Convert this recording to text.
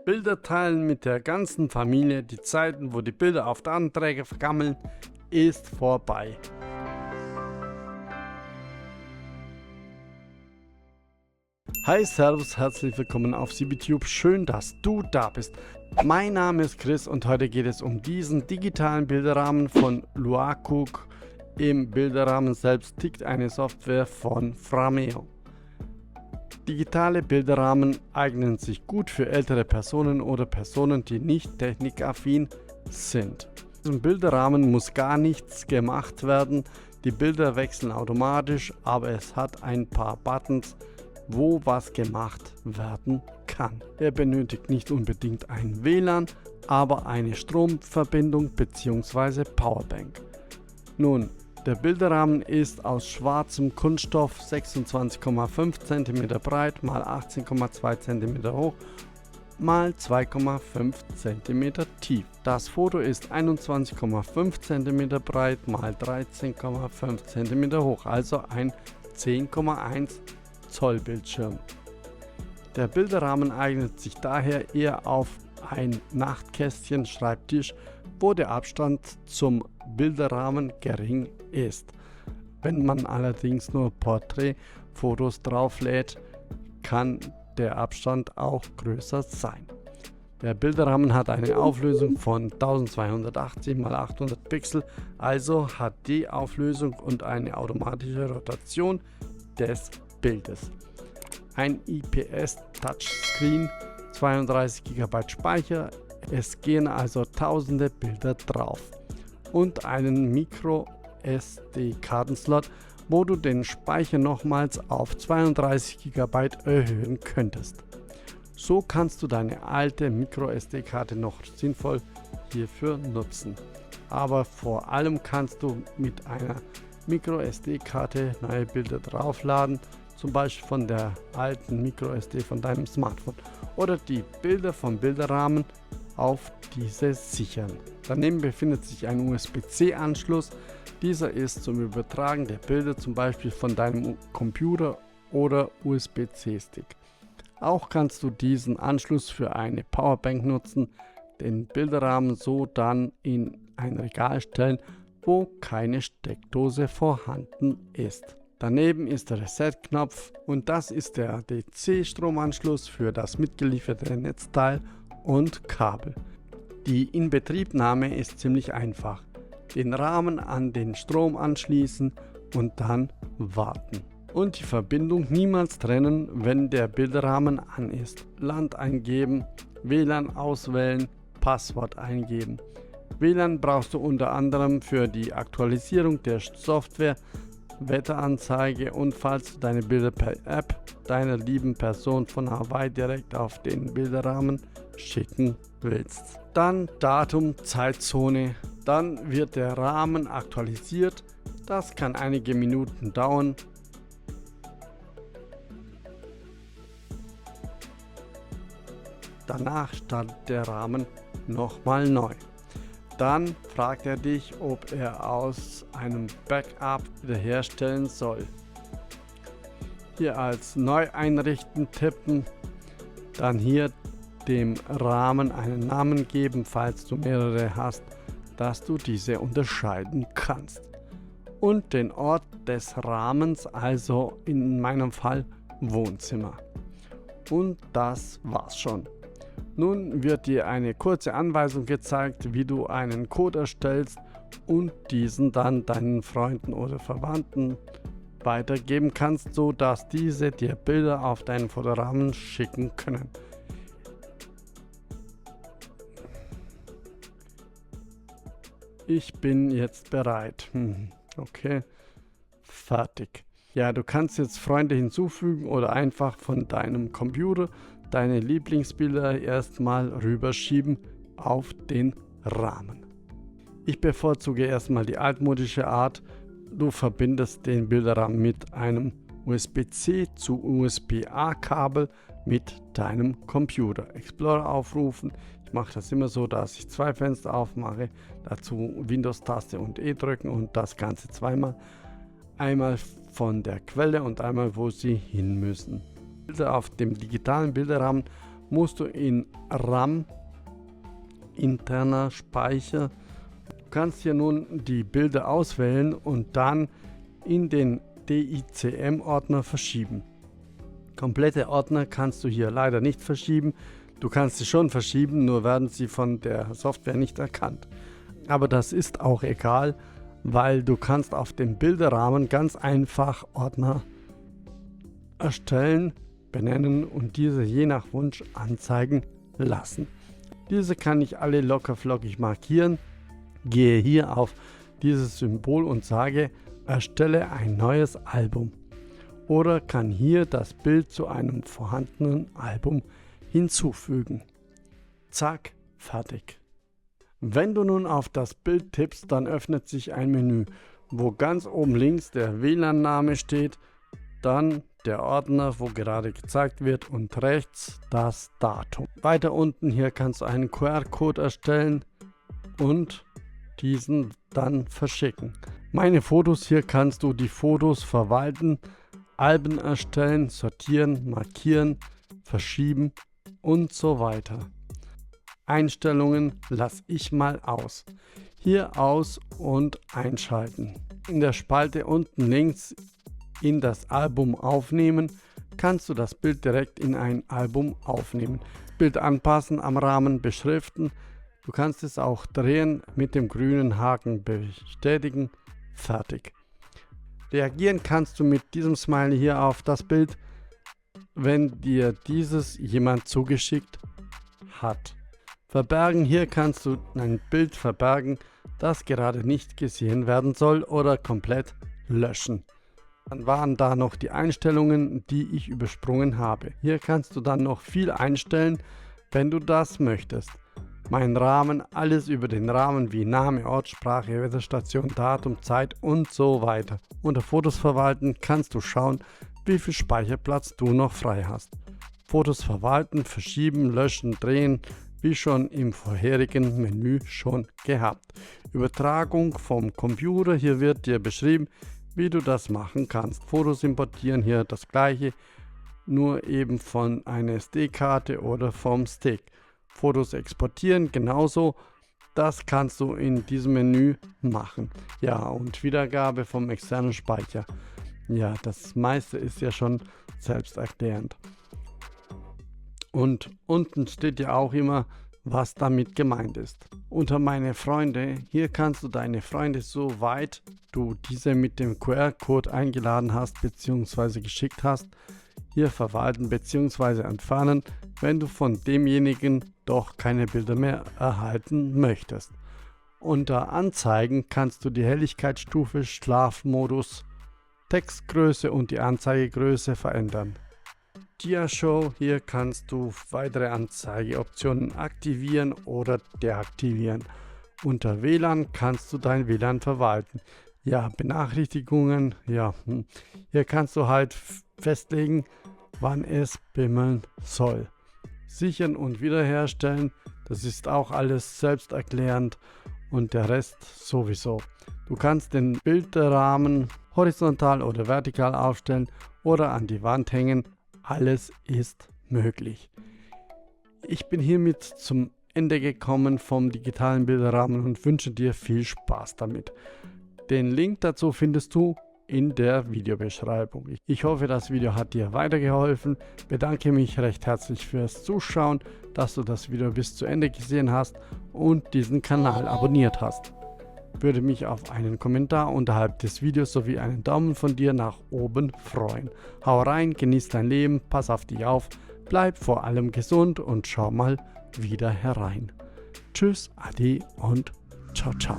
Bilder teilen mit der ganzen Familie, die Zeiten, wo die Bilder auf der Anträge vergammeln, ist vorbei. Hi, servus, herzlich willkommen auf CBTube. Schön, dass du da bist. Mein Name ist Chris und heute geht es um diesen digitalen Bilderrahmen von Luakuk. Im Bilderrahmen selbst tickt eine Software von Frameo. Digitale Bilderrahmen eignen sich gut für ältere Personen oder Personen, die nicht technikaffin sind. Im Bilderrahmen muss gar nichts gemacht werden. Die Bilder wechseln automatisch, aber es hat ein paar Buttons, wo was gemacht werden kann. Er benötigt nicht unbedingt ein WLAN, aber eine Stromverbindung bzw. Powerbank. Nun, der Bilderrahmen ist aus schwarzem Kunststoff 26,5 cm breit x 18,2 cm hoch x 2,5 cm tief. Das Foto ist 21,5 cm breit x 13,5 cm hoch, also ein 10,1 Zoll Bildschirm. Der Bilderrahmen eignet sich daher eher auf ein Nachtkästchen-Schreibtisch, wo der Abstand zum Bilderrahmen gering ist. Wenn man allerdings nur Porträtfotos drauflädt, kann der Abstand auch größer sein. Der Bilderrahmen hat eine Auflösung von 1280 x 800 Pixel, also hat die Auflösung und eine automatische Rotation des Bildes. Ein IPS-Touchscreen, 32 GB Speicher, es gehen also tausende Bilder drauf und einen Micro-SD-Kartenslot, wo du den Speicher nochmals auf 32 GB erhöhen könntest. So kannst du deine alte Micro-SD-Karte noch sinnvoll hierfür nutzen. Aber vor allem kannst du mit einer Micro-SD-Karte neue Bilder draufladen, zum Beispiel von der alten Micro-SD von deinem Smartphone, oder die Bilder vom Bilderrahmen auf diese sichern. Daneben befindet sich ein USB-C-Anschluss. Dieser ist zum Übertragen der Bilder zum Beispiel von deinem Computer oder USB-C-Stick. Auch kannst du diesen Anschluss für eine Powerbank nutzen, den Bilderrahmen so dann in ein Regal stellen, wo keine Steckdose vorhanden ist. Daneben ist der Reset-Knopf und das ist der DC-Stromanschluss für das mitgelieferte Netzteil und Kabel. Die Inbetriebnahme ist ziemlich einfach. Den Rahmen an den Strom anschließen und dann warten. Und die Verbindung niemals trennen, wenn der Bilderrahmen an ist. Land eingeben, WLAN auswählen, Passwort eingeben. WLAN brauchst du unter anderem für die Aktualisierung der Software, Wetteranzeige und falls du deine Bilder per App deiner lieben Person von Hawaii direkt auf den Bilderrahmen schicken willst. Dann Datum, Zeitzone, dann wird der Rahmen aktualisiert. Das kann einige Minuten dauern. Danach startet der Rahmen nochmal neu. Dann fragt er dich, ob er aus einem Backup wiederherstellen soll. Hier als Neu einrichten tippen, dann hier dem Rahmen einen Namen geben, falls du mehrere hast, dass du diese unterscheiden kannst. Und den Ort des Rahmens, also in meinem Fall Wohnzimmer. Und das war's schon. Nun wird dir eine kurze Anweisung gezeigt, wie du einen Code erstellst und diesen dann deinen Freunden oder Verwandten weitergeben kannst, so dass diese dir Bilder auf deinen Fotorahmen schicken können. Ich bin jetzt bereit. Okay, fertig. Ja, du kannst jetzt Freunde hinzufügen oder einfach von deinem Computer deine Lieblingsbilder erstmal rüberschieben auf den Rahmen. Ich bevorzuge erstmal die altmodische Art. Du verbindest den Bilderrahmen mit einem USB-C zu USB-A-Kabel mit deinem Computer. Explorer aufrufen. Ich mache das immer so, dass ich zwei Fenster aufmache, dazu Windows-Taste und E drücken und das Ganze zweimal. Einmal von der Quelle und einmal, wo sie hin müssen. Bilder auf dem digitalen Bilderrahmen musst du in RAM, interner Speicher, du kannst hier nun die Bilder auswählen und dann in den DICM-Ordner verschieben. Komplette Ordner kannst du hier leider nicht verschieben. Du kannst sie schon verschieben, nur werden sie von der Software nicht erkannt. Aber das ist auch egal, weil du kannst auf dem Bilderrahmen ganz einfach Ordner erstellen, benennen und diese je nach Wunsch anzeigen lassen. Diese kann ich alle locker flockig markieren, gehe hier auf dieses Symbol und sage, erstelle ein neues Album. Oder kann hier das Bild zu einem vorhandenen Album hinzufügen. Zack, fertig. Wenn du nun auf das Bild tippst, dann öffnet sich ein Menü, wo ganz oben links der WLAN-Name steht, dann der Ordner, wo gerade gezeigt wird und rechts das Datum. Weiter unten hier kannst du einen QR-Code erstellen und diesen dann verschicken. Meine Fotos, hier kannst du die Fotos verwalten, Alben erstellen, sortieren, markieren, verschieben und so weiter. Einstellungen lasse ich mal aus. Hier aus und einschalten. In der Spalte unten links in das Album aufnehmen, kannst du das Bild direkt in ein Album aufnehmen. Bild anpassen, am Rahmen beschriften. Du kannst es auch drehen, mit dem grünen Haken bestätigen. Fertig. Reagieren kannst du mit diesem Smiley hier auf das Bild, wenn dir dieses jemand zugeschickt hat. Verbergen, hier kannst du ein Bild verbergen, das gerade nicht gesehen werden soll oder komplett löschen. Dann waren da noch die Einstellungen, die ich übersprungen habe. Hier kannst du dann noch viel einstellen, wenn du das möchtest. Mein Rahmen, alles über den Rahmen wie Name, Ort, Sprache, Wetterstation, Datum, Zeit und so weiter. Unter Fotos verwalten kannst du schauen, wie viel Speicherplatz du noch frei hast. Fotos verwalten, verschieben, löschen, drehen, wie schon im vorherigen Menü schon gehabt. Übertragung vom Computer, hier wird dir beschrieben, wie du das machen kannst. Fotos importieren, hier das gleiche, nur eben von einer SD-Karte oder vom Stick. Fotos exportieren, genauso, das kannst du in diesem Menü machen. Ja, und Wiedergabe vom externen Speicher. Ja, das meiste ist ja schon selbsterklärend. Und unten steht ja auch immer, was damit gemeint ist. Unter meine Freunde, hier kannst du deine Freunde, soweit du diese mit dem QR-Code eingeladen hast bzw. geschickt hast, hier verwalten bzw. entfernen, wenn du von demjenigen doch keine Bilder mehr erhalten möchtest. Unter Anzeigen kannst du die Helligkeitsstufe, Schlafmodus, Textgröße und die Anzeigegröße verändern. Diashow, hier kannst du weitere Anzeigeoptionen aktivieren oder deaktivieren. Unter WLAN kannst du dein WLAN verwalten. Ja, Benachrichtigungen, ja, hier kannst du halt festlegen, wann es bimmeln soll. Sichern und wiederherstellen, das ist auch alles selbsterklärend und der Rest sowieso. Du kannst den Bilderrahmen horizontal oder vertikal aufstellen oder an die Wand hängen. Alles ist möglich. Ich bin hiermit zum Ende gekommen vom digitalen Bilderrahmen und wünsche dir viel Spaß damit. Den Link dazu findest du in der Videobeschreibung. Ich hoffe, das Video hat dir weitergeholfen. Bedanke mich recht herzlich fürs Zuschauen, dass du das Video bis zu Ende gesehen hast und diesen Kanal abonniert hast. Würde mich auf einen Kommentar unterhalb des Videos sowie einen Daumen von dir nach oben freuen. Hau rein, genieß dein Leben, pass auf dich auf, bleib vor allem gesund und schau mal wieder herein. Tschüss, Ade und ciao, ciao.